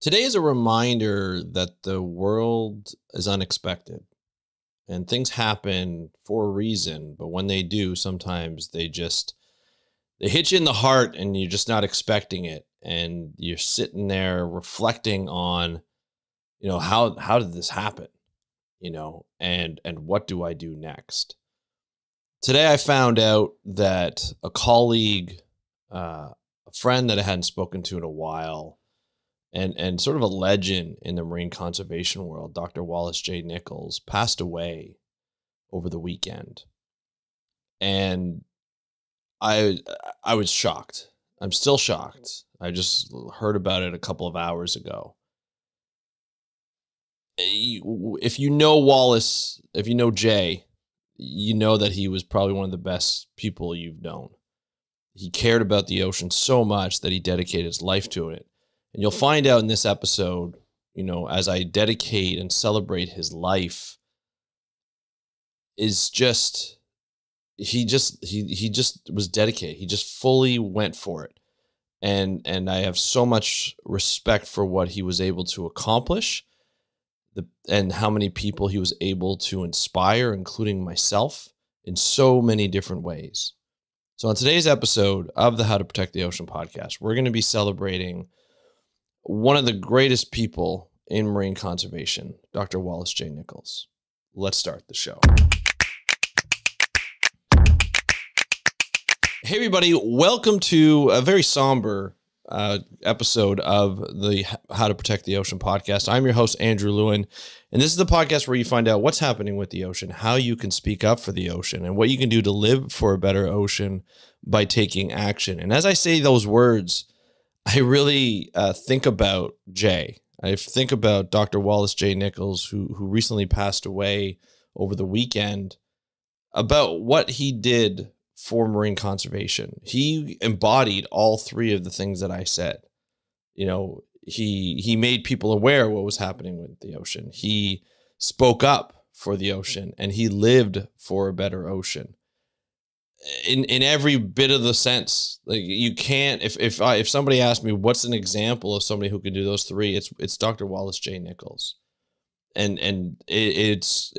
Today is a reminder that the world is unexpected and things happen for a reason, but when they do, sometimes they hit you in the heart and you're just not expecting it. And you're sitting there reflecting on, how did this happen? And what do I do next? Today I found out that a colleague, a friend that I hadn't spoken to in a while, and sort of a legend in the marine conservation world, Dr. Wallace J. Nichols, passed away over the weekend. And I was shocked. I'm still shocked. I just heard about it a couple of hours ago. If you know Wallace, if you know Jay, you know that he was probably one of the best people you've known. He cared about the ocean so much that he dedicated his life to it. And you'll find out in this episode, as I dedicate and celebrate his life, is just, he just was dedicated. He just fully went for it. And I have so much respect for what he was able to accomplish, and how many people he was able to inspire, including myself, in so many different ways. So on today's episode of the How to Protect the Ocean podcast, we're going to be celebrating one of the greatest people in marine conservation, Dr. Wallace J. Nichols. Let's start the show. Hey, everybody. Welcome to a very somber episode of the How to Protect the Ocean podcast. I'm your host, Andrew Lewin, and this is the podcast where you find out what's happening with the ocean, how you can speak up for the ocean, and what you can do to live for a better ocean by taking action. And as I say those words, I really think about Jay. I think about Dr. Wallace J. Nichols, who recently passed away over the weekend, about what he did for marine conservation. He embodied all three of the things that I said. He made people aware of what was happening with the ocean. He spoke up for the ocean, and he lived for a better ocean. In every bit of the sense, like, you can't. If somebody asked me what's an example of somebody who could do those three, it's Dr. Wallace J. Nichols, and it's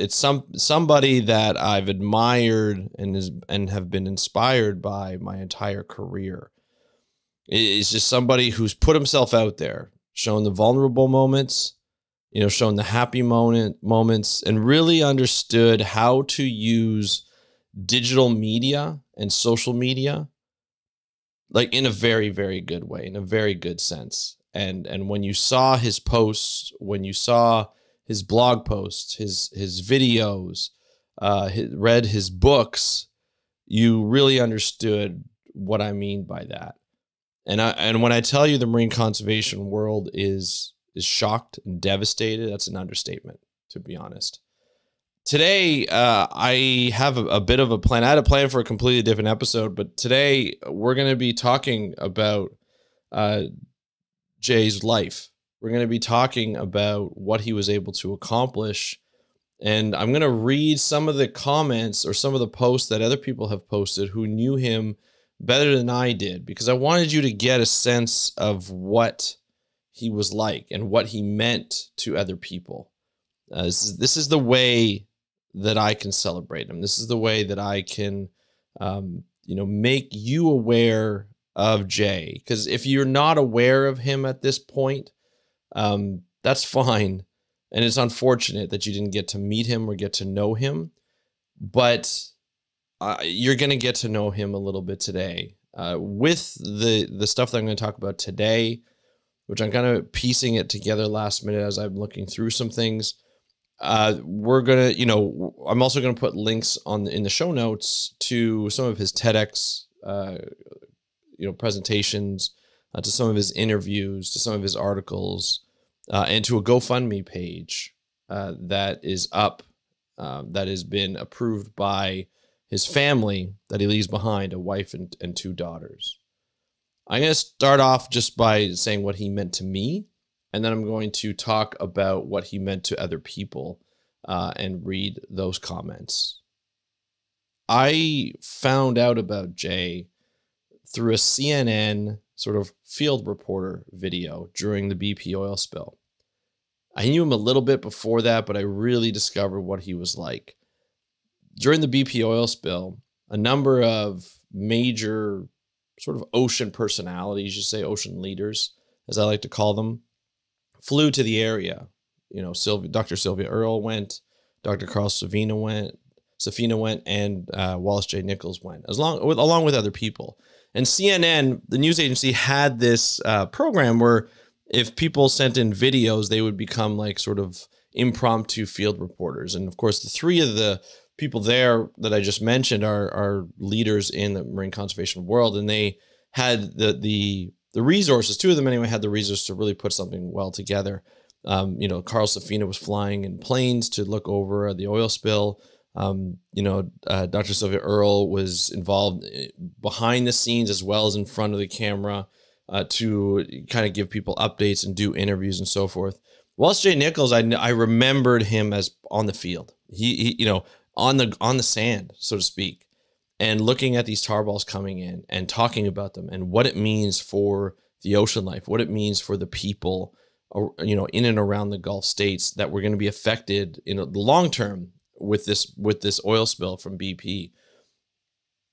somebody that I've admired and have been inspired by my entire career. It's just somebody who's put himself out there, shown the vulnerable moments, shown the happy moments, and really understood how to use digital media and social media, like, in a very, very good way, in a very good sense. And when you saw his posts, when you saw his blog posts, his videos, read his books, you really understood what I mean by that. And when I tell you the marine conservation world is shocked and devastated, that's an understatement, to be honest. Today, I have a bit of a plan. I had a plan for a completely different episode, but today we're going to be talking about Jay's life. We're going to be talking about what he was able to accomplish. And I'm going to read some of the comments or some of the posts that other people have posted who knew him better than I did, because I wanted you to get a sense of what he was like and what he meant to other people. This is the way that I can celebrate him. This is the way that I can, make you aware of Jay. Because if you're not aware of him at this point, that's fine. And it's unfortunate that you didn't get to meet him or get to know him. But you're going to get to know him a little bit today. With the stuff that I'm going to talk about today, which I'm kind of piecing it together last minute as I'm looking through some things. We're going to, I'm also going to put links in the show notes to some of his TEDx, presentations, to some of his interviews, to some of his articles, and to a GoFundMe page that is up, that has been approved by his family that he leaves behind, a wife and two daughters. I'm going to start off just by saying what he meant to me, and then I'm going to talk about what he meant to other people and read those comments. I found out about Jay through a CNN sort of field reporter video during the BP oil spill. I knew him a little bit before that, but I really discovered what he was like. During the BP oil spill, a number of major sort of ocean personalities, you say ocean leaders, as I like to call them, flew to the area. You know, Dr. Sylvia Earle went, Dr. Carl Safina went, and Wallace J. Nichols went, along with other people. And CNN, the news agency, had this program where if people sent in videos, they would become like sort of impromptu field reporters. And of course, the three of the people there that I just mentioned are leaders in the marine conservation world, and they had the resources. Two of them anyway had the resources to really put something well together. You know, Carl Safina was flying in planes to look over the oil spill. Dr. Sylvia Earle was involved behind the scenes as well as in front of the camera to kind of give people updates and do interviews and so forth. Wallace J. Nichols, I remembered him as on the field. He on the sand, so to speak, and looking at these tar balls coming in and talking about them and what it means for the ocean life, what it means for the people, in and around the Gulf states that were going to be affected in the long term with this oil spill from BP.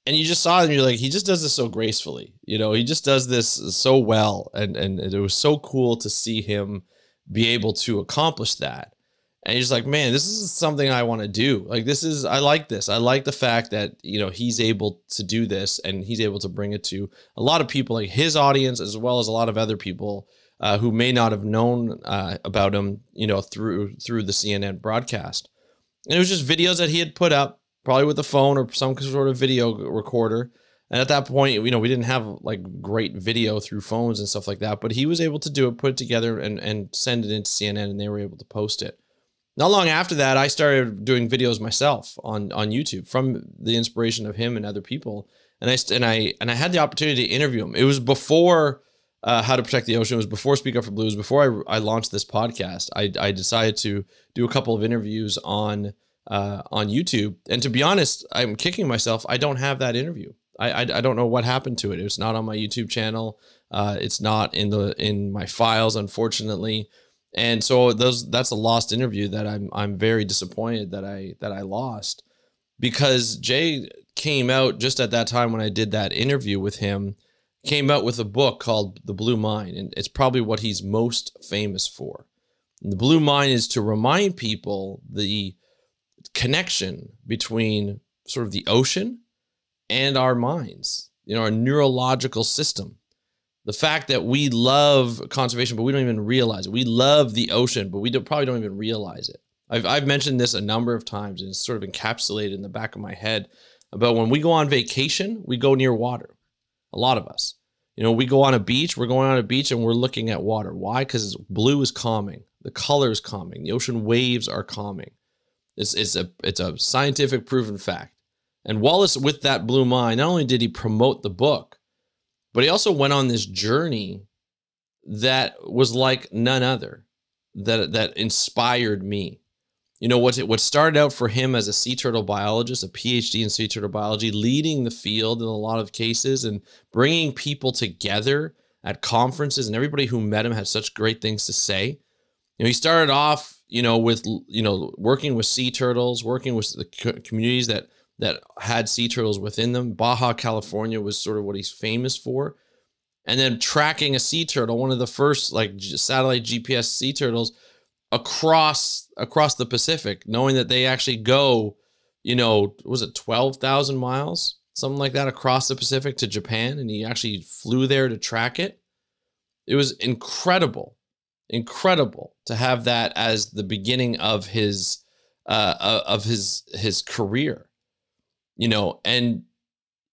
And you just saw it and you're like, he just does this so gracefully. He just does this so well. And it was so cool to see him be able to accomplish that. And you're just like, man, this is something I want to do. Like, I like this. I like the fact that, he's able to do this and he's able to bring it to a lot of people, like his audience, as well as a lot of other people who may not have known about him, through the CNN broadcast. And it was just videos that he had put up, probably with a phone or some sort of video recorder. And at that point, we didn't have like great video through phones and stuff like that, but he was able to do it, put it together and send it into CNN, and they were able to post it. Not long after that, I started doing videos myself on YouTube from the inspiration of him and other people. And I had the opportunity to interview him. It was before How to Protect the Ocean. It was before Speak Up for Blues. Before I launched this podcast, I decided to do a couple of interviews on YouTube. And to be honest, I'm kicking myself. I don't have that interview. I don't know what happened to it. It's not on my YouTube channel. It's not in my files, unfortunately. And so that's a lost interview that I'm very disappointed that I lost, because Jay came out just at that time when I did that interview with him, came out with a book called The Blue Mine, and it's probably what he's most famous for. And the Blue Mine is to remind people the connection between sort of the ocean and our minds, our neurological system. The fact that we love conservation, but we don't even realize it. We love the ocean, but we probably don't even realize it. I've mentioned this a number of times, and it's sort of encapsulated in the back of my head about when we go on vacation, we go near water. A lot of us, we go on a beach, we're going on a beach and we're looking at water. Why? Because blue is calming. The color is calming. The ocean waves are calming. It's a scientific proven fact. And Wallace, with that Blue Mine, not only did he promote the book, but he also went on this journey that was like none other, that inspired me. What started out for him as a sea turtle biologist, a PhD in sea turtle biology, leading the field in a lot of cases and bringing people together at conferences, and everybody who met him had such great things to say. He started off, with working with sea turtles, working with the communities that had sea turtles within them. Baja California was sort of what he's famous for. And then tracking a sea turtle, one of the first like satellite GPS sea turtles across the Pacific, knowing that they actually go, was it 12,000 miles? Something like that, across the Pacific to Japan. And he actually flew there to track it. It was incredible to have that as the beginning of his career. And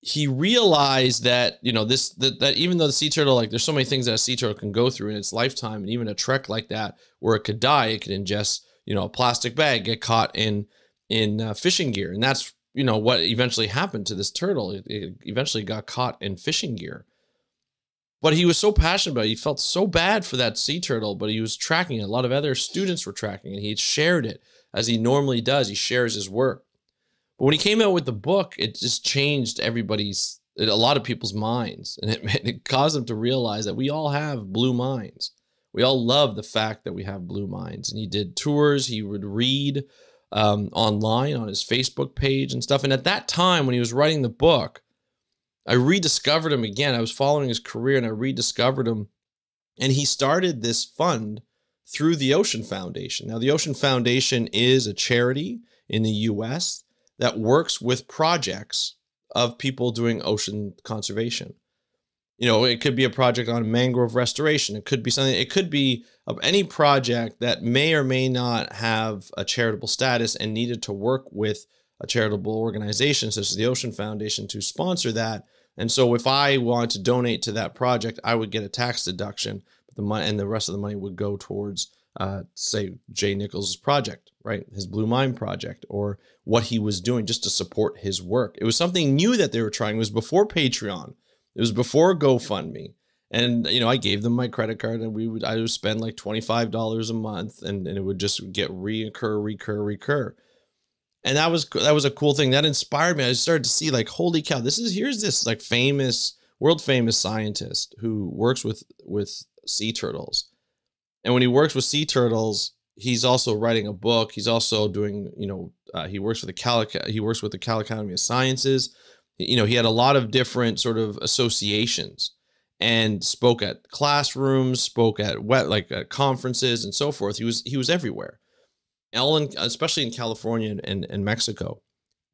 he realized that, that even though the sea turtle, like there's so many things that a sea turtle can go through in its lifetime, and even a trek like that where it could die, it could ingest, a plastic bag, get caught in fishing gear. And that's, what eventually happened to this turtle. It eventually got caught in fishing gear. But he was so passionate about it. He felt so bad for that sea turtle, but he was tracking it. A lot of other students were tracking it. He had shared it as he normally does. He shares his work. But when he came out with the book, it just changed everybody's a lot of people's minds, and it caused them to realize that we all have blue minds. We all love the fact that we have blue minds. And he did tours. He would read online on his Facebook page and stuff. And at that time, when he was writing the book, I rediscovered him again. I was following his career and I rediscovered him. And he started this fund through the Ocean Foundation. Now, the Ocean Foundation is a charity in the US that works with projects of people doing ocean conservation. You know, it could be a project on mangrove restoration. It could be something, it could be of any project that may or may not have a charitable status and needed to work with a charitable organization such as the Ocean Foundation to sponsor that. And so if I want to donate to that project, I would get a tax deduction, but the money and the rest of the money would go towards, say, J. Nichols' project, right? His Blue Mind project, or what he was doing just to support his work. It was something new that they were trying. It was before Patreon. It was before GoFundMe. And, you know, I gave them my credit card and I would spend like $25 a month and it would just get recur. And that was a cool thing that inspired me. I started to see like, holy cow, here's this like world famous scientist who works with sea turtles. And when he works with sea turtles, he's also writing a book. He's also doing, you know, he works with the Cal Academy of Sciences. You know, he had a lot of different sort of associations and spoke at classrooms, spoke at at conferences and so forth. He was everywhere, especially in California and Mexico.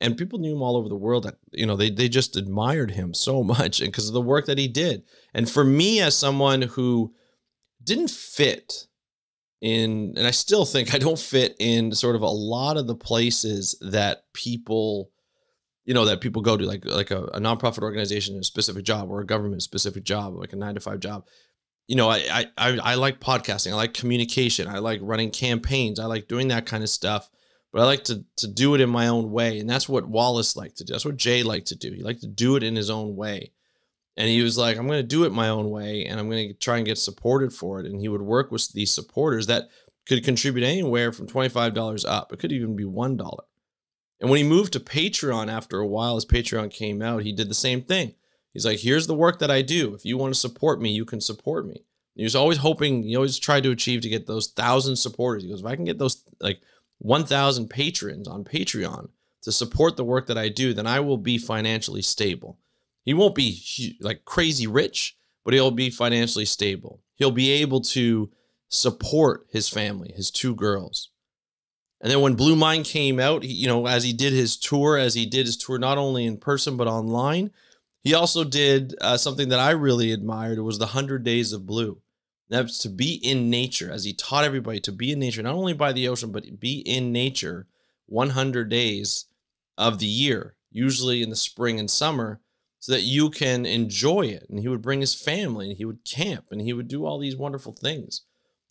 And people knew him all over the world. That, you know, they just admired him so much and because of the work that he did. And for me, as someone who didn't fit in, and I still think I don't fit in sort of a lot of the places that people go to, like a nonprofit organization, a specific job, or a government specific job, like a 9-to-5 job. You know, I like podcasting. I like communication. I like running campaigns. I like doing that kind of stuff, but I like to do it in my own way. And that's what Wallace liked to do. That's what Jay liked to do. He liked to do it in his own way. And he was like, I'm going to do it my own way, and I'm going to try and get supported for it. And he would work with these supporters that could contribute anywhere from $25 up. It could even be $1. And when he moved to Patreon after a while, as Patreon came out, he did the same thing. He's like, here's the work that I do. If you want to support me, you can support me. And he was always hoping, he always tried to achieve to get those 1,000 supporters. He goes, if I can get those like 1,000 patrons on Patreon to support the work that I do, then I will be financially stable. He won't be like crazy rich, but he'll be financially stable. He'll be able to support his family, his 2 girls. And then when Blue Mind came out, you know, as he did his tour not only in person, but online, he also did something that I really admired. It was the 100 Days of Blue. That's to be in nature, as he taught everybody to be in nature, not only by the ocean, but be in nature 100 days of the year, usually in the spring and summer, so that you can enjoy it. And he would bring his family and he would camp and he would do all these wonderful things.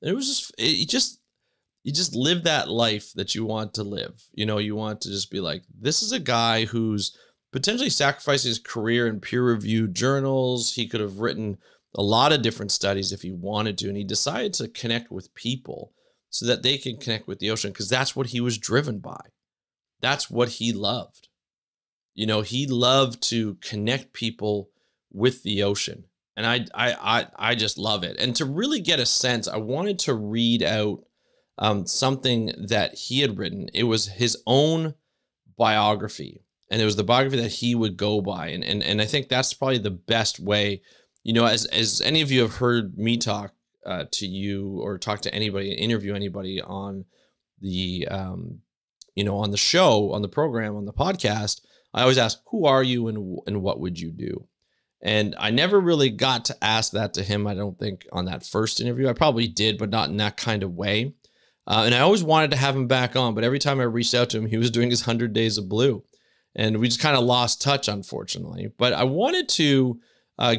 And it was you just live that life that you want to live. You know, you want to just be like, this is a guy who's potentially sacrificed his career in peer-reviewed journals. He could have written a lot of different studies if he wanted to. And he decided to connect with people so that they can connect with the ocean, because that's what he was driven by. That's what he loved. You know, he loved to connect people with the ocean. And I just love it. And to really get a sense, I wanted to read out something that he had written. It was his own biography, and it was the biography that he would go by. And I think that's probably the best way, you know, as any of you have heard me talk to you or talk to anybody, interview anybody on the, you know, on the show, on the program, on the podcast, I always ask, who are you and what would you do? And I never really got to ask that to him. I don't think on that first interview. I probably did, but not in that kind of way. And I always wanted to have him back on, but every time I reached out to him, he was doing his 100 Days of Blue. And we just kind of lost touch, unfortunately. But I wanted to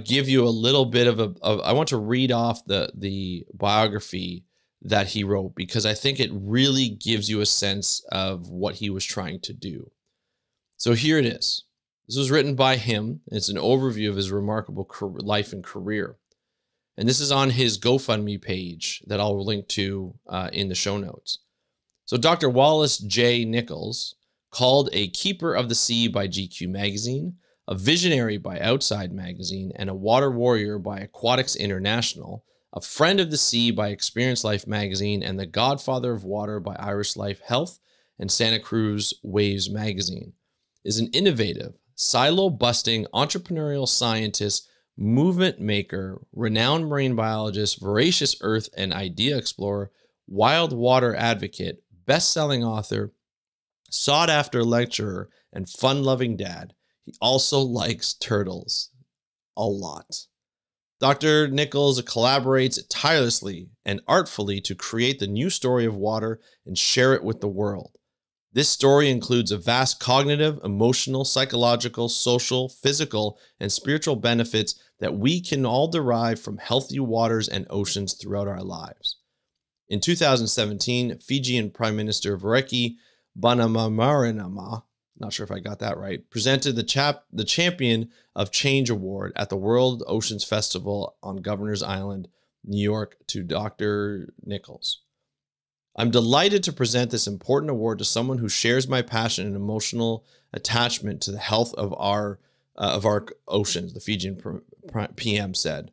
give you a little bit I want to read off the biography that he wrote, because I think it really gives you a sense of what he was trying to do. So here it is. This was written by him. It's an overview of his remarkable life and career. And this is on his GoFundMe page that I'll link to in the show notes. So Dr. Wallace J. Nichols, called a keeper of the sea by GQ magazine, a visionary by Outside Magazine, and a water warrior by Aquatics International, a friend of the sea by Experience Life Magazine, and the godfather of water by Irish Life Health and Santa Cruz Waves Magazine, is an innovative, silo-busting entrepreneurial scientist, movement maker, renowned marine biologist, voracious earth and idea explorer, wild water advocate, best-selling author, sought-after lecturer, and fun-loving dad. He also likes turtles a lot. Dr. Nichols collaborates tirelessly and artfully to create the new story of water and share it with the world. This story includes a vast cognitive, emotional, psychological, social, physical, and spiritual benefits that we can all derive from healthy waters and oceans throughout our lives. In 2017, Fijian Prime Minister Vereki Bainimarama, not sure if I got that right, presented the Champion of Change Award at the World Oceans Festival on Governor's Island, New York, to Dr. Nichols. I'm delighted to present this important award to someone who shares my passion and emotional attachment to the health of our oceans, the Fijian PM said.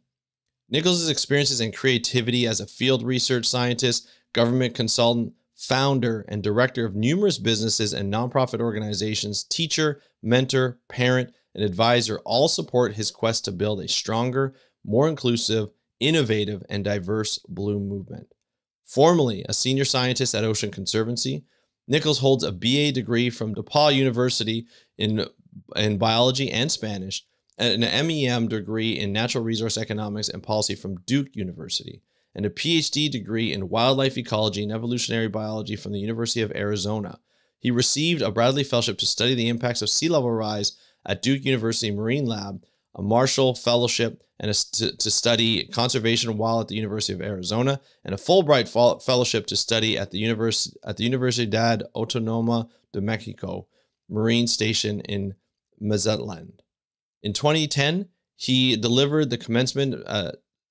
Nichols' experiences and creativity as a field research scientist, government consultant, founder, and director of numerous businesses and nonprofit organizations, teacher, mentor, parent, and advisor all support his quest to build a stronger, more inclusive, innovative, and diverse blue movement. Formerly a senior scientist at Ocean Conservancy, Nichols holds a BA degree from DePaul University in biology and Spanish, and an MEM degree in natural resource economics and policy from Duke University, and a PhD degree in wildlife ecology and evolutionary biology from the University of Arizona. He received a Bradley Fellowship to study the impacts of sea level rise at Duke University Marine Lab, a Marshall Fellowship and to study conservation while at the University of Arizona, and a Fulbright Fellowship to study at the Universidad Autónoma de Mexico Marine Station in Mazatlan. In 2010, he delivered the commencement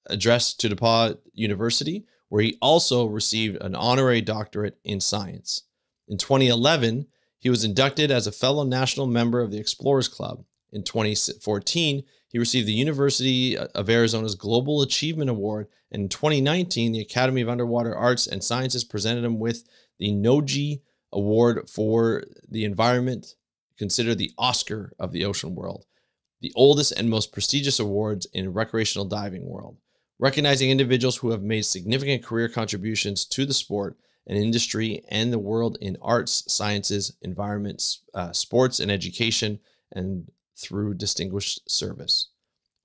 address to DePaul University, where he also received an honorary doctorate in science. In 2011, he was inducted as a fellow national member of the Explorers Club. In 2014, he received the University of Arizona's Global Achievement Award, and in 2019, the Academy of Underwater Arts and Sciences presented him with the Noji Award for the Environment, considered the Oscar of the ocean world, the oldest and most prestigious awards in recreational diving world, recognizing individuals who have made significant career contributions to the sport and industry and the world in arts, sciences, environments, sports, and education, and through distinguished service.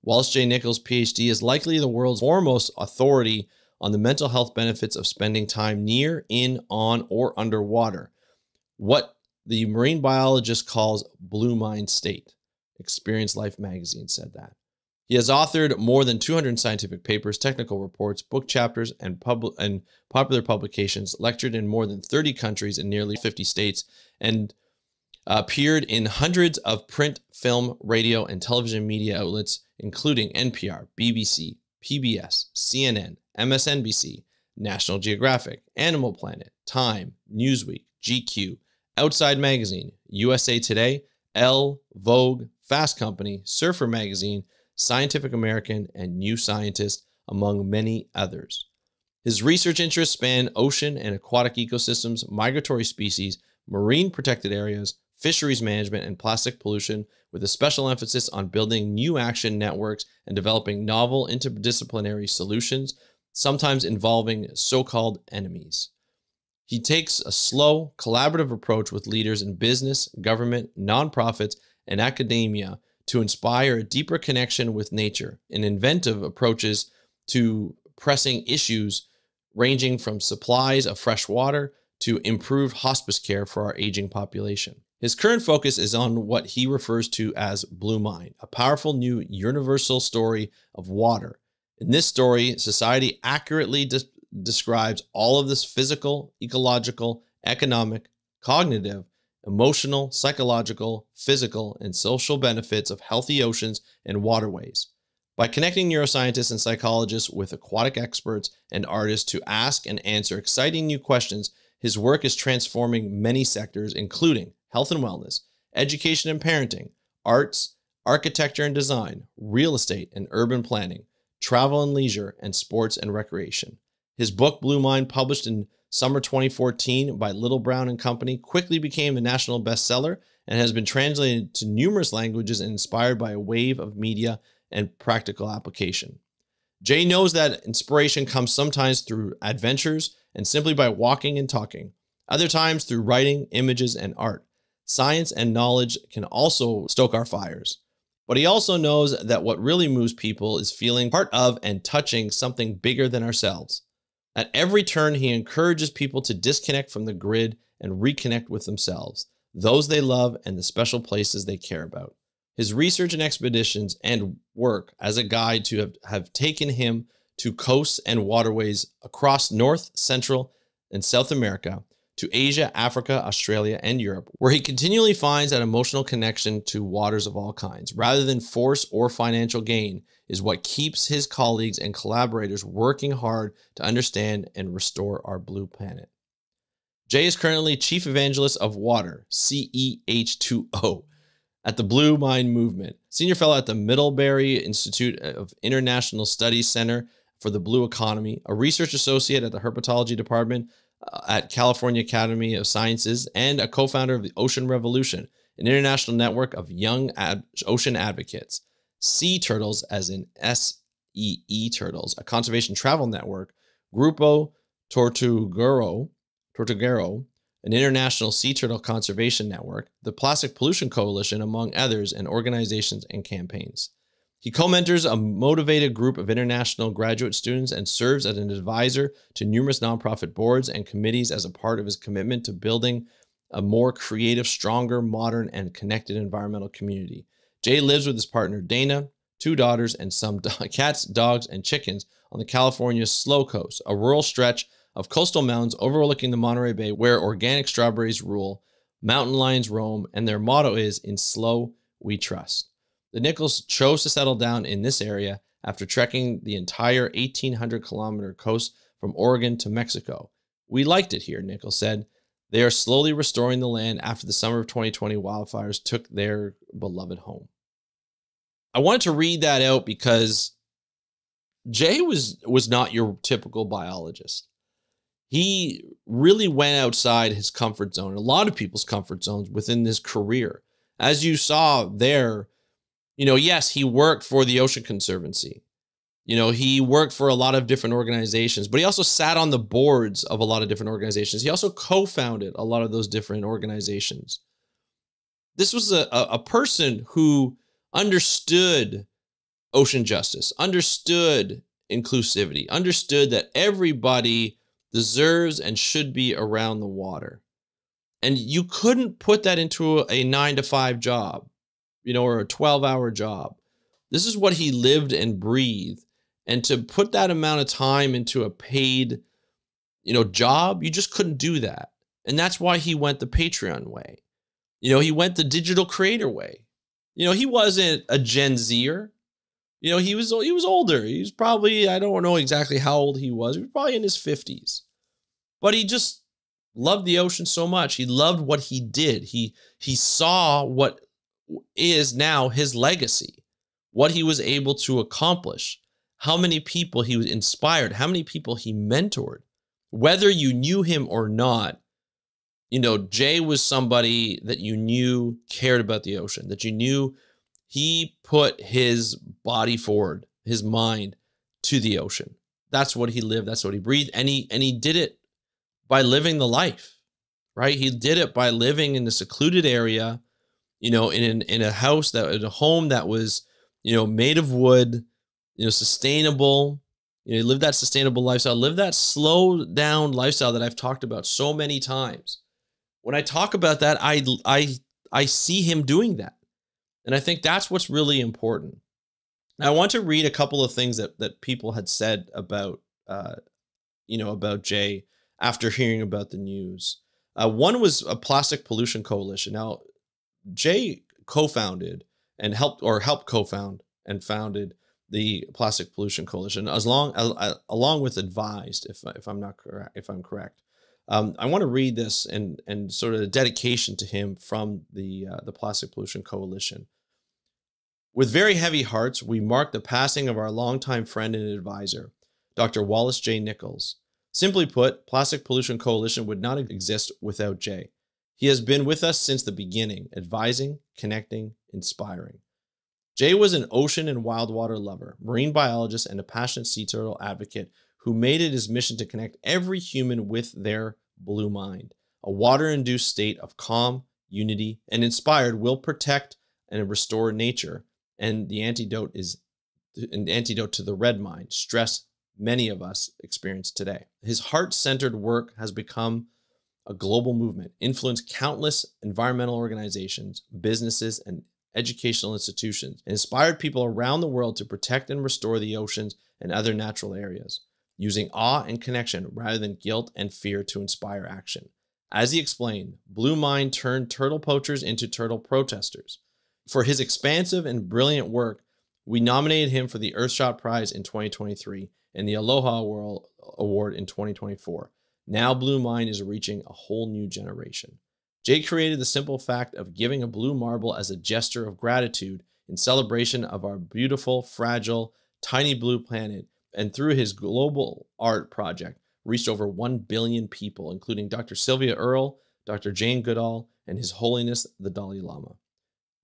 Wallace J. Nichols, PhD, is likely the world's foremost authority on the mental health benefits of spending time near, in, on, or underwater, what the marine biologist calls blue mind state. Experience Life magazine said that. He has authored more than 200 scientific papers, technical reports, book chapters, and popular publications, lectured in more than 30 countries in nearly 50 states, and appeared in hundreds of print, film, radio, and television media outlets, including NPR, BBC, PBS, CNN, MSNBC, National Geographic, Animal Planet, Time, Newsweek, GQ, Outside Magazine, USA Today, Elle, Vogue, Fast Company, Surfer Magazine, Scientific American, and New Scientist, among many others. His research interests span ocean and aquatic ecosystems, migratory species, marine protected areas, fisheries management, and plastic pollution, with a special emphasis on building new action networks and developing novel interdisciplinary solutions, sometimes involving so-called enemies. He takes a slow, collaborative approach with leaders in business, government, nonprofits, and academia to inspire a deeper connection with nature and inventive approaches to pressing issues ranging from supplies of fresh water to improved hospice care for our aging population. His current focus is on what he refers to as Blue Mind, a powerful new universal story of water. In this story, society accurately describes all of this physical, ecological, economic, cognitive, emotional, psychological, physical, and social benefits of healthy oceans and waterways. By connecting neuroscientists and psychologists with aquatic experts and artists to ask and answer exciting new questions, his work is transforming many sectors, including health and wellness, education and parenting, arts, architecture and design, real estate and urban planning, travel and leisure, and sports and recreation. His book, Blue Mind, published in summer 2014 by Little Brown and Company, quickly became a national bestseller and has been translated to numerous languages and inspired by a wave of media and practical application. Jay knows that inspiration comes sometimes through adventures and simply by walking and talking, other times through writing, images, and art. Science and knowledge can also stoke our fires. But he also knows that what really moves people is feeling part of and touching something bigger than ourselves. At every turn, he encourages people to disconnect from the grid and reconnect with themselves, those they love, and the special places they care about. His research and expeditions and work as a guide have taken him to coasts and waterways across North, Central, and South America, to Asia, Africa, Australia, and Europe, where he continually finds that emotional connection to waters of all kinds, rather than force or financial gain, is what keeps his colleagues and collaborators working hard to understand and restore our blue planet. Jay is currently Chief Evangelist of Water, CEH2O, at the Blue Mind Movement, Senior Fellow at the Middlebury Institute of International Studies Center for the Blue Economy, a Research Associate at the Herpetology Department at California Academy of Sciences, and a co-founder of the Ocean Revolution, an international network of young ocean advocates. Sea Turtles, as in SEE Turtles, a conservation travel network. Grupo Tortuguero, an international sea turtle conservation network. The Plastic Pollution Coalition, among others, and organizations and campaigns. He co-mentors a motivated group of international graduate students and serves as an advisor to numerous nonprofit boards and committees as a part of his commitment to building a more creative, stronger, modern, and connected environmental community. Jay lives with his partner, Dana, 2 daughters, and some cats, dogs, and chickens on the California Slow Coast, a rural stretch of coastal mountains overlooking the Monterey Bay where organic strawberries rule, mountain lions roam, and their motto is, "In slow, we trust." The Nichols chose to settle down in this area after trekking the entire 1,800-kilometer coast from Oregon to Mexico. "We liked it here," Nichols said. "They are slowly restoring the land after the summer of 2020 wildfires took their beloved home." I wanted to read that out because Jay was not your typical biologist. He really went outside his comfort zone, a lot of people's comfort zones within this career. As you saw there, yes, he worked for the Ocean Conservancy. He worked for a lot of different organizations, but he also sat on the boards of a lot of different organizations. He also co-founded a lot of those different organizations. This was a person who understood ocean justice, understood inclusivity, understood that everybody deserves and should be around the water. And you couldn't put that into a 9-to-5 job, or a 12-hour job. This is what he lived and breathed. And to put that amount of time into a paid, job, you just couldn't do that. And that's why he went the Patreon way. He went the digital creator way. He wasn't a Gen Zer. He was older. He was probably, I don't know exactly how old he was. He was probably in his 50s. But he just loved the ocean so much. He loved what he did. He saw what is now his legacy, what he was able to accomplish, how many people he was inspired, how many people he mentored. Whether you knew him or not, Jay was somebody that you knew cared about the ocean, that you knew he put his body forward, his mind to the ocean. That's what he lived. That's what he breathed. And he did it by living the life, right? He did it by living in a secluded area, in a house in a home that was, made of wood, sustainable. He lived that sustainable lifestyle, lived that slow down lifestyle that I've talked about so many times. When I talk about that, I see him doing that. And I think that's what's really important. Now, I want to read a couple of things that people had said about, about Jay after hearing about the news. One was a Plastic Pollution Coalition. Now, Jay co-founded and helped co-found and founded the Plastic Pollution Coalition, along with advised, if I'm correct. I want to read this and sort of a dedication to him from the Plastic Pollution Coalition. With very heavy hearts, we mark the passing of our longtime friend and advisor, Dr. Wallace J. Nichols. Simply put, Plastic Pollution Coalition would not exist without Jay. He has been with us since the beginning, advising, connecting, inspiring. Jay was an ocean and wild water lover, marine biologist, and a passionate sea turtle advocate who made it his mission to connect every human with their blue mind, a water-induced state of calm, unity, and inspired will protect and restore nature. And the antidote is an antidote to the red mind, stress many of us experience today. His heart-centered work has become a global movement, influenced countless environmental organizations, businesses, and educational institutions, and inspired people around the world to protect and restore the oceans and other natural areas, using awe and connection rather than guilt and fear to inspire action. As he explained, Blue Mind turned turtle poachers into turtle protesters. For his expansive and brilliant work, we nominated him for the Earthshot Prize in 2023 and the Aloha World Award in 2024. Now Blue Mind is reaching a whole new generation. Jay created the simple fact of giving a blue marble as a gesture of gratitude in celebration of our beautiful, fragile, tiny blue planet, and through his global art project, reached over 1 billion people, including Dr. Sylvia Earle, Dr. Jane Goodall, and His Holiness the Dalai Lama.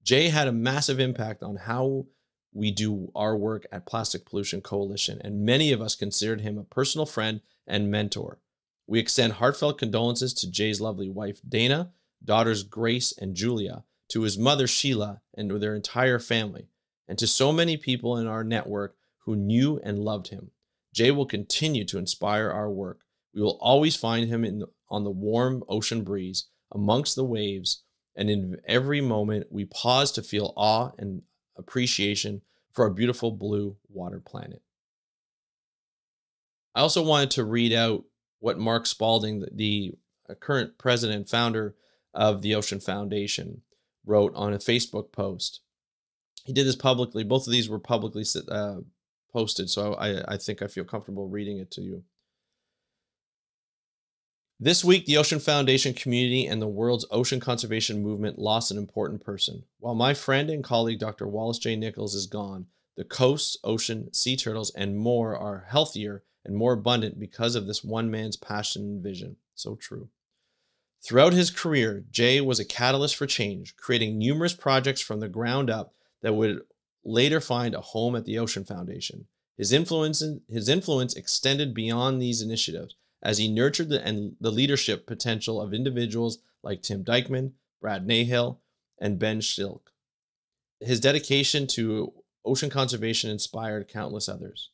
Jay had a massive impact on how we do our work at Plastic Pollution Coalition, and many of us considered him a personal friend and mentor. We extend heartfelt condolences to Jay's lovely wife, Dana, daughters Grace and Julia, to his mother, Sheila, and their entire family, and to so many people in our network who knew and loved him. Jay will continue to inspire our work. We will always find him on the warm ocean breeze, amongst the waves, and in every moment we pause to feel awe and appreciation for our beautiful blue water planet. I also wanted to read out what Mark Spalding, the current president and founder of the Ocean Foundation, wrote on a Facebook post. He did this publicly. Both of these were publicly posted, so I think I feel comfortable reading it to you. This week, the Ocean Foundation community and the world's ocean conservation movement lost an important person. While my friend and colleague, Dr. Wallace J. Nichols, is gone, the coasts, ocean, sea turtles, and more are healthier and more abundant because of this one man's passion and vision. So true. Throughout his career, Jay was a catalyst for change, creating numerous projects from the ground up that would later find a home at the Ocean Foundation. His influence extended beyond these initiatives as he nurtured the leadership potential of individuals like Tim Dykman, Brad Nahill, and Ben Schilk. His dedication to ocean conservation inspired countless others.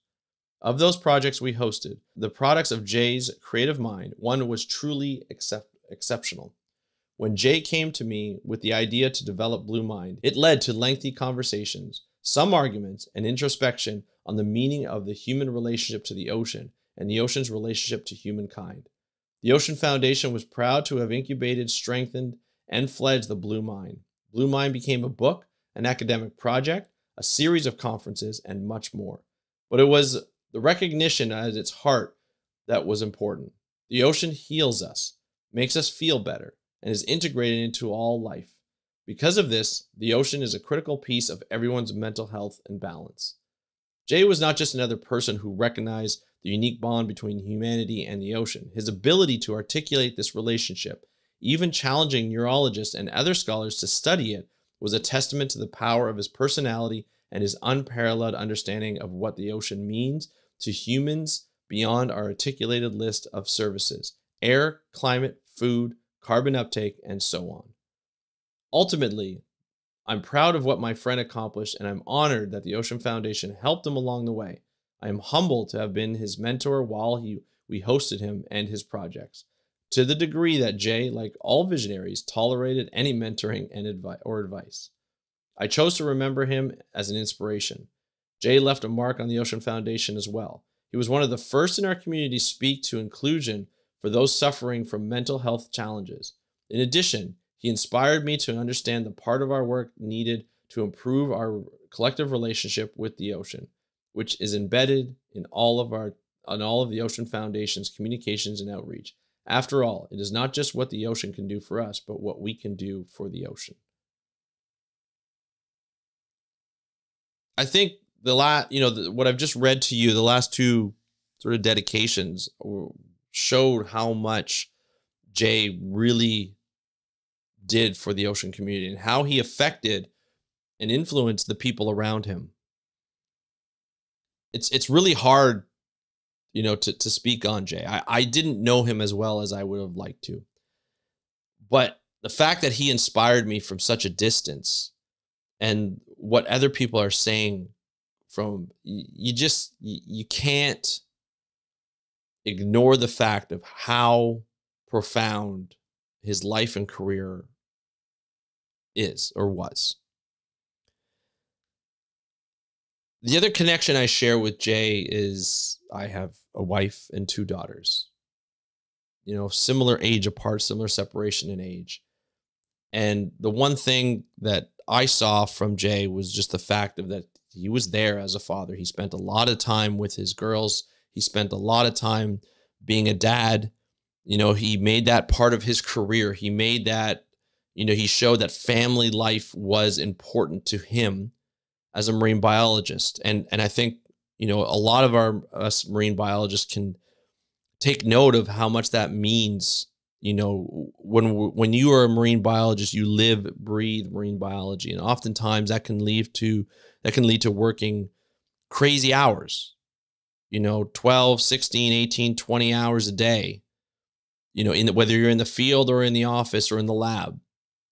Of those projects we hosted, the products of Jay's creative mind, one was truly exceptional. When Jay came to me with the idea to develop Blue Mind, it led to lengthy conversations, some arguments, and introspection on the meaning of the human relationship to the ocean and the ocean's relationship to humankind. The Ocean Foundation was proud to have incubated, strengthened, and fledged the Blue Mind. Blue Mind became a book, an academic project, a series of conferences, and much more. But it was the recognition at its heart that was important. The ocean heals us, makes us feel better, and is integrated into all life. Because of this, the ocean is a critical piece of everyone's mental health and balance. Jay was not just another person who recognized the unique bond between humanity and the ocean. His ability to articulate this relationship, even challenging neurologists and other scholars to study it, was a testament to the power of his personality and his unparalleled understanding of what the ocean means to humans beyond our articulated list of services: air, climate, food, carbon uptake, and so on. Ultimately, I'm proud of what my friend accomplished, and I'm honored that the Ocean Foundation helped him along the way. I am humbled to have been his mentor while we hosted him and his projects, to the degree that Jay, like all visionaries, tolerated any mentoring and advice. I chose to remember him as an inspiration. Jay left a mark on the Ocean Foundation as well. He was one of the first in our community to speak to inclusion for those suffering from mental health challenges. In addition, he inspired me to understand the part of our work needed to improve our collective relationship with the ocean, which is embedded in all of the Ocean Foundation's communications and outreach. After all, it is not just what the ocean can do for us, but what we can do for the ocean. I think what I've just read to you, the last two sort of dedications showed how much Jay really did for the ocean community and how he affected and influenced the people around him. It's really hard, to speak on Jay. I didn't know him as well as I would have liked to. But the fact that he inspired me from such a distance, and what other people are saying from, you can't ignore the fact of how profound his life and career is or was. The other connection I share with Jay is I have a wife and two daughters, similar age apart, similar separation in age. And the one thing that I saw from Jay was just the fact of that he was there as a father. He spent a lot of time with his girls. He spent a lot of time being a dad. He made that part of his career. He made that, he showed that family life was important to him as a marine biologist. And I think, a lot of us marine biologists can take note of how much that means. When you are a marine biologist, you live, breathe marine biology. And oftentimes that can lead to working crazy hours, 12, 16, 18, 20 hours a day, whether you're in the field or in the office or in the lab.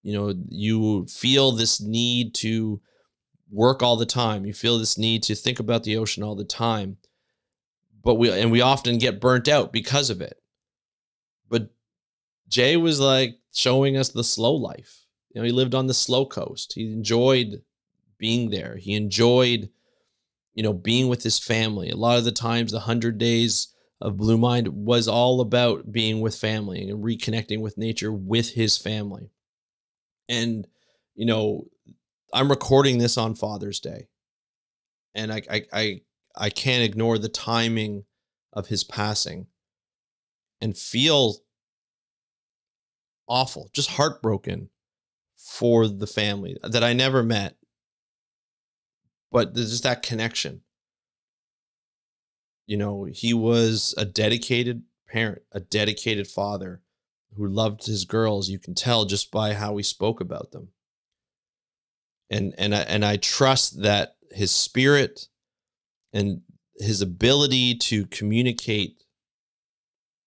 You feel this need to work all the time. You feel this need to think about the ocean all the time. But we often get burnt out because of it. But Jay was like showing us the slow life. He lived on the slow coast. He enjoyed being there. He enjoyed, being with his family. A lot of the times, the 100 days of Blue Mind was all about being with family and reconnecting with nature with his family. And, I'm recording this on Father's Day. And I can't ignore the timing of his passing and feel awful, just heartbroken for the family that I never met. But there's just that connection. He was a dedicated parent, a dedicated father who loved his girls. You can tell just by how he spoke about them. And I trust that his spirit and his ability to communicate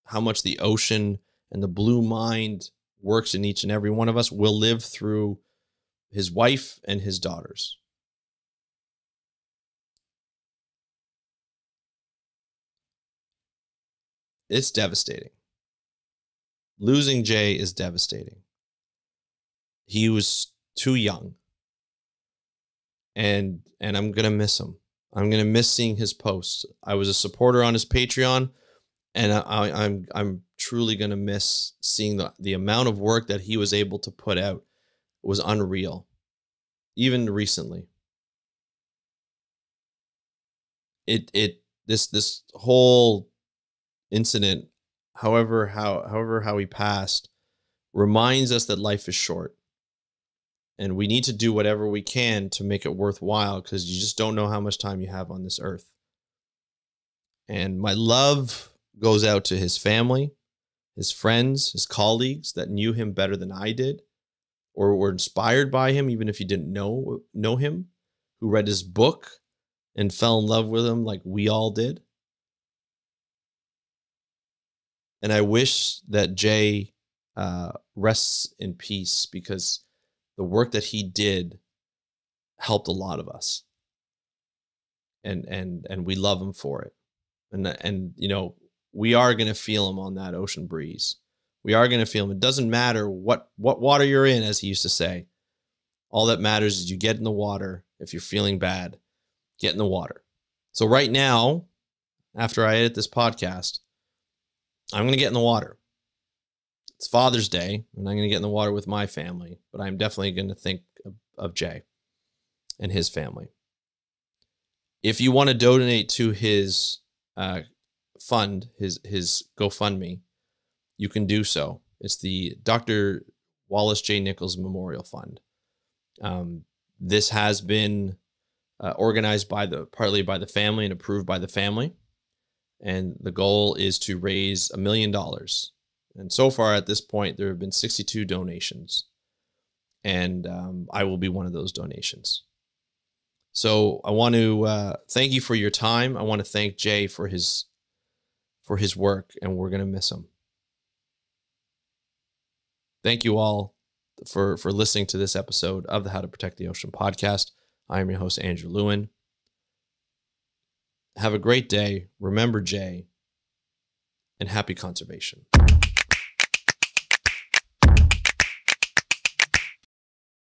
how much the ocean and the blue mind works in each and every one of us will live through his wife and his daughters. It's devastating. Losing Jay is devastating. He was too young. And I'm going to miss him. I'm going to miss seeing his posts. I was a supporter on his Patreon, and I'm truly going to miss seeing the amount of work that he was able to put out. Was unreal. Even recently. This whole incident, however how he passed, reminds us that life is short. And we need to do whatever we can to make it worthwhile, because you just don't know how much time you have on this earth. And my love goes out to his family, his friends, his colleagues that knew him better than I did, or were inspired by him, even if you didn't know him, who read his book and fell in love with him like we all did. And I wish that Jay rests in peace, because the work that he did helped a lot of us. And we love him for it. And we are going to feel him on that ocean breeze. We are going to feel him. It doesn't matter what water you're in, as he used to say. All that matters is you get in the water. If you're feeling bad, get in the water. So right now, after I edit this podcast, I'm going to get in the water. It's Father's Day, and I'm going to get in the water with my family, but I'm definitely going to think of Jay and his family. If you want to donate to his fund, his GoFundMe, you can do so. It's the Dr. Wallace J. Nichols Memorial Fund. This has been organized partly by the family and approved by the family. And the goal is to raise $1 million. And so far at this point, there have been 62 donations. And I will be one of those donations. So I want to thank you for your time. I want to thank Jay for his work, and we're going to miss him. Thank you all for listening to this episode of the How to Protect the Ocean podcast. I am your host, Andrew Lewin. Have a great day. Remember Jay, and happy conservation.